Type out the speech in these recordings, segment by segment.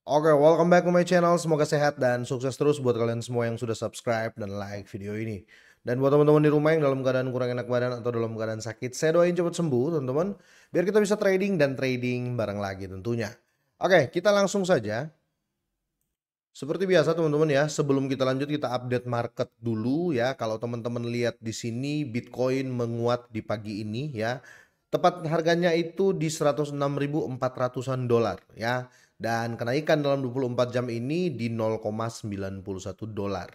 Oke, welcome back to my channel. Semoga sehat dan sukses terus buat kalian semua yang sudah subscribe dan like video ini. Dan buat teman-teman di rumah yang dalam keadaan kurang enak badan atau dalam keadaan sakit, saya doain cepat sembuh, teman-teman. Biar kita bisa trading dan trading bareng lagi tentunya. Oke, kita langsung saja. Seperti biasa teman-teman ya, sebelum kita lanjut kita update market dulu ya. Kalau teman-teman lihat di sini Bitcoin menguat di pagi ini ya. Tepat harganya itu di 106.400-an dolar ya. Dan kenaikan dalam 24 jam ini di 0,91 dolar.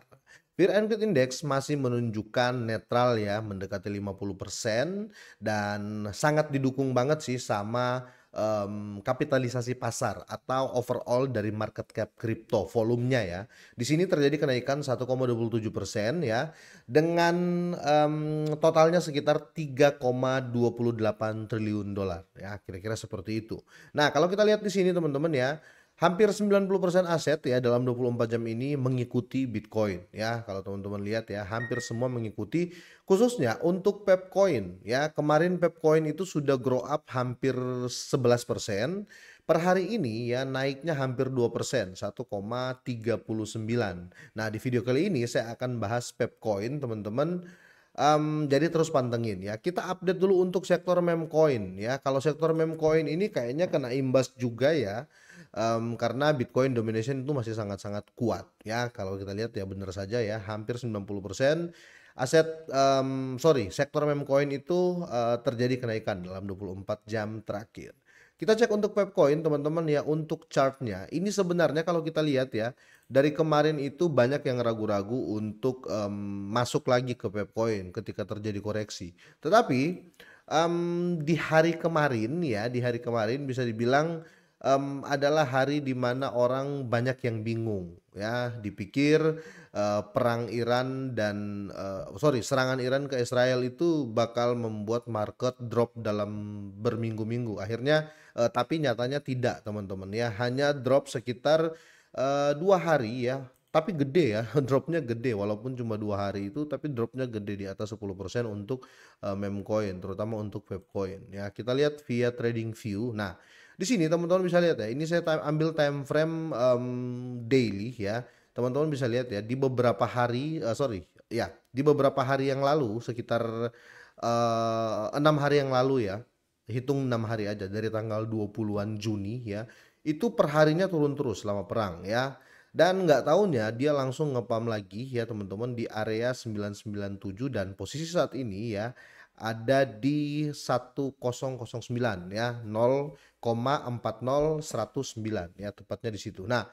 Fear and Greed Index masih menunjukkan netral ya, mendekati 50% dan sangat didukung banget sih sama kapitalisasi pasar atau overall dari market cap kripto volumenya ya. Di sini terjadi kenaikan 1,27% ya dengan totalnya sekitar 3,28 triliun dolar ya, kira-kira seperti itu. Nah, kalau kita lihat di sini teman-teman ya, hampir 90% aset ya dalam 24 jam ini mengikuti Bitcoin ya. Kalau teman-teman lihat ya, hampir semua mengikuti khususnya untuk Pepcoin ya. Kemarin Pepcoin itu sudah grow up hampir 11%. Per hari ini ya naiknya hampir 2%, 1,39. Nah, di video kali ini saya akan bahas Pepcoin teman-teman. Jadi terus pantengin ya. Kita update dulu untuk sektor memcoin ya. Kalau sektor memcoin ini kayaknya kena imbas juga ya. Karena Bitcoin domination itu masih sangat-sangat kuat ya. Kalau kita lihat ya benar saja ya, hampir 90% aset sektor memcoin itu terjadi kenaikan dalam 24 jam terakhir. Kita cek untuk Pepcoin teman-teman ya, untuk chartnya. Ini sebenarnya kalau kita lihat ya, dari kemarin itu banyak yang ragu-ragu untuk masuk lagi ke Pepcoin ketika terjadi koreksi. Tetapi di hari kemarin ya, di hari kemarin bisa dibilang adalah hari di mana orang banyak yang bingung ya, dipikir perang Iran dan serangan Iran ke Israel itu bakal membuat market drop dalam berminggu-minggu. Akhirnya tapi nyatanya tidak teman-teman ya, hanya drop sekitar 2 hari ya. Tapi gede ya, dropnya gede walaupun cuma 2 hari itu, tapi dropnya gede di atas 10% untuk memcoin, terutama untuk Pepcoin ya. Kita lihat via trading view. Nah, di sini teman-teman bisa lihat ya, ini saya ambil time frame daily ya. Teman-teman bisa lihat ya, di beberapa hari, ya, di beberapa hari yang lalu, sekitar 6 hari yang lalu ya, hitung 6 hari aja dari tanggal 20-an Juni ya, itu perharinya turun terus selama perang ya. Dan nggak tahunya dia langsung ngepam lagi ya teman-teman di area 997 dan posisi saat ini ya ada di 1009 ya, 0,40109 ya, tepatnya di situ. Nah,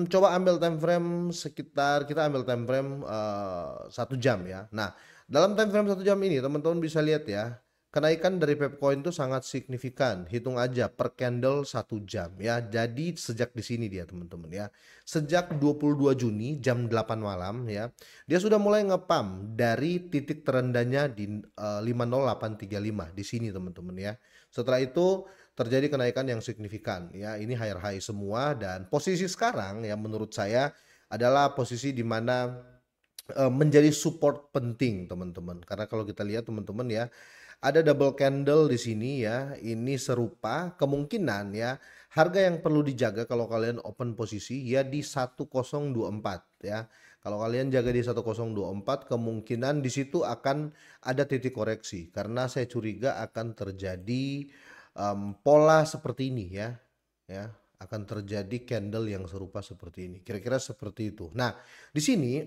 coba ambil time frame sekitar, kita ambil time frame 1 jam ya. Nah, dalam time frame 1 jam ini teman-teman bisa lihat ya, kenaikan dari Pepcoin itu sangat signifikan. Hitung aja per candle 1 jam ya. Jadi sejak di sini dia teman-teman ya. Sejak 22 Juni jam 8 malam ya. Dia sudah mulai ngepam dari titik terendahnya di 50835 di sini teman-teman ya. Setelah itu terjadi kenaikan yang signifikan ya. Ini higher high semua dan posisi sekarang ya menurut saya adalah posisi di mana menjadi support penting teman-teman. Karena kalau kita lihat teman-teman ya, ada double candle di sini ya, ini serupa kemungkinan ya, harga yang perlu dijaga kalau kalian open posisi ya di 1024 ya. Kalau kalian jaga di 1024 kemungkinan di situ akan ada titik koreksi karena saya curiga akan terjadi pola seperti ini ya. Ya, akan terjadi candle yang serupa seperti ini. Kira-kira seperti itu. Nah, di sini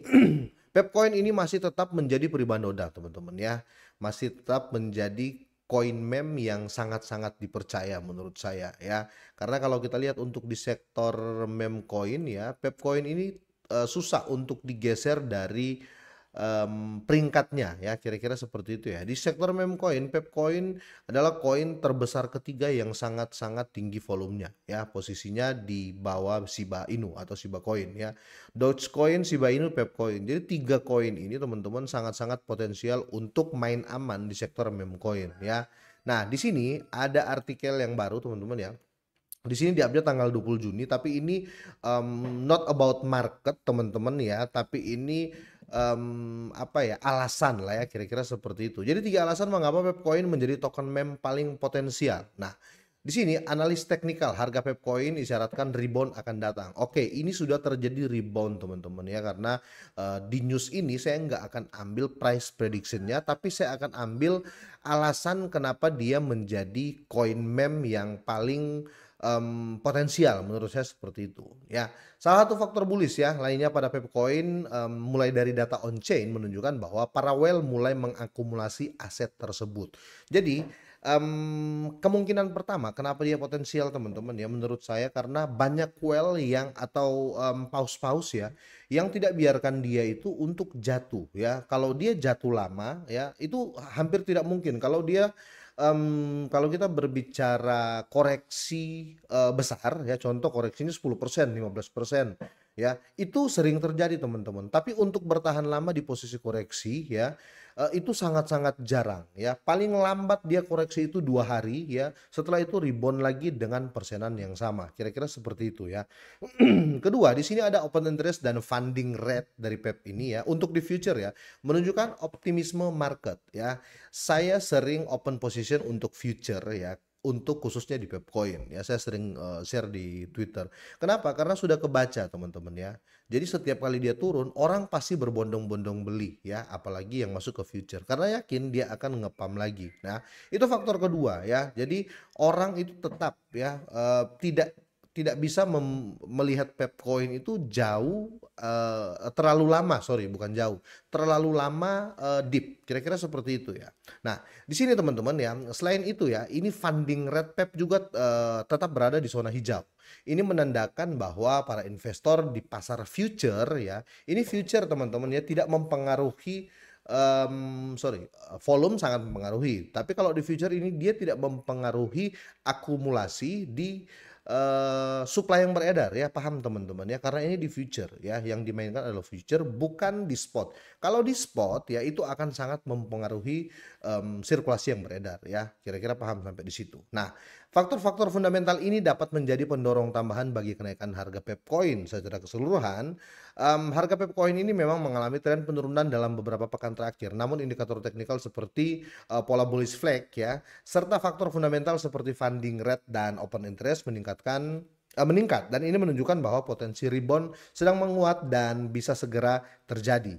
Pepcoin ini masih tetap menjadi pribanoda teman-teman ya. Masih tetap menjadi koin meme yang sangat-sangat dipercaya menurut saya ya. Karena kalau kita lihat untuk di sektor meme coin ya, Pepcoin ini susah untuk digeser dari peringkatnya ya, kira-kira seperti itu ya. Di sektor meme coin, Pepcoin adalah koin terbesar ketiga yang sangat-sangat tinggi volumenya ya. Posisinya di bawah Shiba Inu atau Shiba Coin ya. Dogecoin, Shiba Inu, Pepcoin. Jadi 3 koin ini teman-teman sangat-sangat potensial untuk main aman di sektor meme coin ya. Nah, di sini ada artikel yang baru teman-teman ya. Di sini diupdate tanggal 20 Juni, tapi ini not about market teman-teman ya, tapi ini apa ya, alasan lah ya, kira-kira seperti itu. Jadi 3 alasan mengapa Pepcoin menjadi token meme paling potensial. Nah, Di sini analis teknikal harga Pepcoin isyaratkan rebound akan datang. Oke, ini sudah terjadi rebound teman-teman ya karena di news ini saya nggak akan ambil price prediction-nya, tapi saya akan ambil alasan kenapa dia menjadi coin meme yang paling potensial menurut saya seperti itu ya. Salah satu faktor bullish ya lainnya pada Pepcoin mulai dari data on chain menunjukkan bahwa para whale mulai mengakumulasi aset tersebut. Jadi kemungkinan pertama kenapa dia potensial teman-teman ya menurut saya karena banyak whale yang atau paus-paus ya yang tidak biarkan dia itu untuk jatuh ya. Kalau dia jatuh lama ya itu hampir tidak mungkin. Kalau kita berbicara koreksi besar ya, contoh koreksinya 10%, 15% ya, itu sering terjadi teman-teman. Tapi untuk bertahan lama di posisi koreksi ya, itu sangat-sangat jarang ya. Paling lambat dia koreksi itu 2 hari ya, setelah itu rebound lagi dengan persenan yang sama. Kira-kira seperti itu ya. Kedua, di sini ada open interest dan funding rate dari PEP ini ya, untuk di future ya, menunjukkan optimisme market ya. Saya sering open position untuk future ya, untuk khususnya di Pepcoin ya, saya sering share di Twitter. Kenapa? Karena sudah kebaca teman-teman ya. Jadi setiap kali dia turun, orang pasti berbondong-bondong beli ya, apalagi yang masuk ke future karena yakin dia akan ngepam lagi. Nah, itu faktor kedua ya. Jadi orang itu tetap ya tidak tidak bisa melihat Pepcoin itu jauh, terlalu lama, sorry bukan jauh, terlalu lama deep, kira-kira seperti itu ya. Nah, di sini teman-teman ya, selain itu ya, ini funding rate Pep juga tetap berada di zona hijau. Ini menandakan bahwa para investor di pasar future ya, ini future teman-teman ya tidak mempengaruhi sorry, volume sangat mempengaruhi. Tapi kalau di future ini dia tidak mempengaruhi akumulasi di supply yang beredar ya, paham teman-teman ya, karena ini di future ya, yang dimainkan adalah future bukan di spot. Kalau di spot ya itu akan sangat mempengaruhi sirkulasi yang beredar ya, kira-kira paham sampai di situ. Nah, faktor-faktor fundamental ini dapat menjadi pendorong tambahan bagi kenaikan harga Pepcoin secara keseluruhan. Harga Pepcoin ini memang mengalami tren penurunan dalam beberapa pekan terakhir, namun indikator teknikal seperti pola bullish flag ya, serta faktor fundamental seperti funding rate dan open interest meningkat dan ini menunjukkan bahwa potensi rebound sedang menguat dan bisa segera terjadi.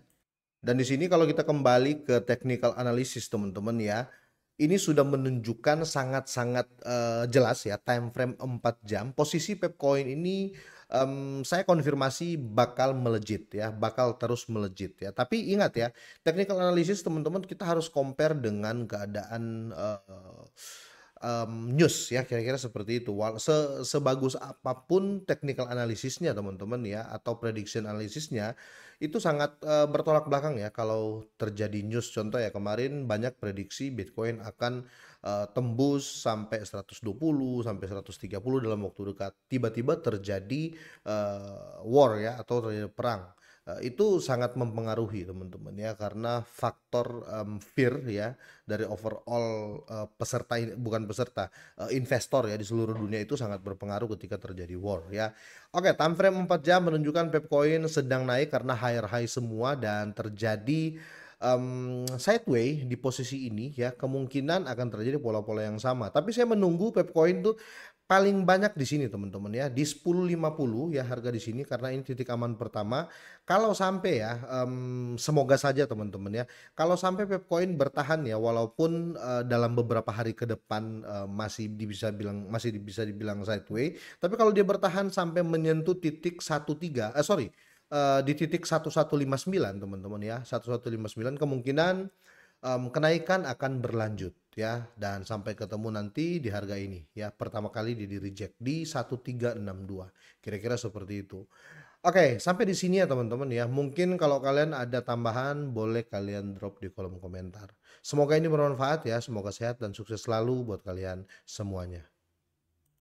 Dan di sini kalau kita kembali ke technical analysis teman-teman ya, ini sudah menunjukkan sangat-sangat jelas ya time frame 4 jam posisi Pepcoin ini saya konfirmasi bakal melejit ya, bakal terus melejit ya. Tapi ingat ya, technical analysis teman-teman kita harus compare dengan keadaan news ya, kira-kira seperti itu. Sebagus apapun technical analisisnya teman-teman ya, atau prediction analisisnya itu sangat bertolak belakang ya kalau terjadi news. Contoh ya kemarin banyak prediksi Bitcoin akan tembus sampai 120 sampai 130 dalam waktu dekat. Tiba-tiba terjadi war ya atau terjadi perang. Itu sangat mempengaruhi teman-teman ya karena faktor fear ya dari overall peserta bukan peserta investor ya di seluruh dunia itu sangat berpengaruh ketika terjadi war ya. Oke, time frame 4 jam menunjukkan Pepcoin sedang naik karena higher high semua dan terjadi sideway di posisi ini ya, kemungkinan akan terjadi pola-pola yang sama. Tapi saya menunggu Pepcoin tuh paling banyak di sini teman-teman ya, di 10.50 ya harga di sini karena ini titik aman pertama. Kalau sampai ya, semoga saja teman-teman ya, kalau sampai Pepcoin bertahan ya, walaupun dalam beberapa hari ke depan masih bisa dibilang sideway, tapi kalau dia bertahan sampai menyentuh titik 13, di titik 1159 teman-teman ya, 1159 kemungkinan kenaikan akan berlanjut ya dan sampai ketemu nanti di harga ini ya. Pertama kali dia di reject di 1362. Kira-kira seperti itu. Oke, sampai di sini ya teman-teman ya. Mungkin kalau kalian ada tambahan boleh kalian drop di kolom komentar. Semoga ini bermanfaat ya. Semoga sehat dan sukses selalu buat kalian semuanya.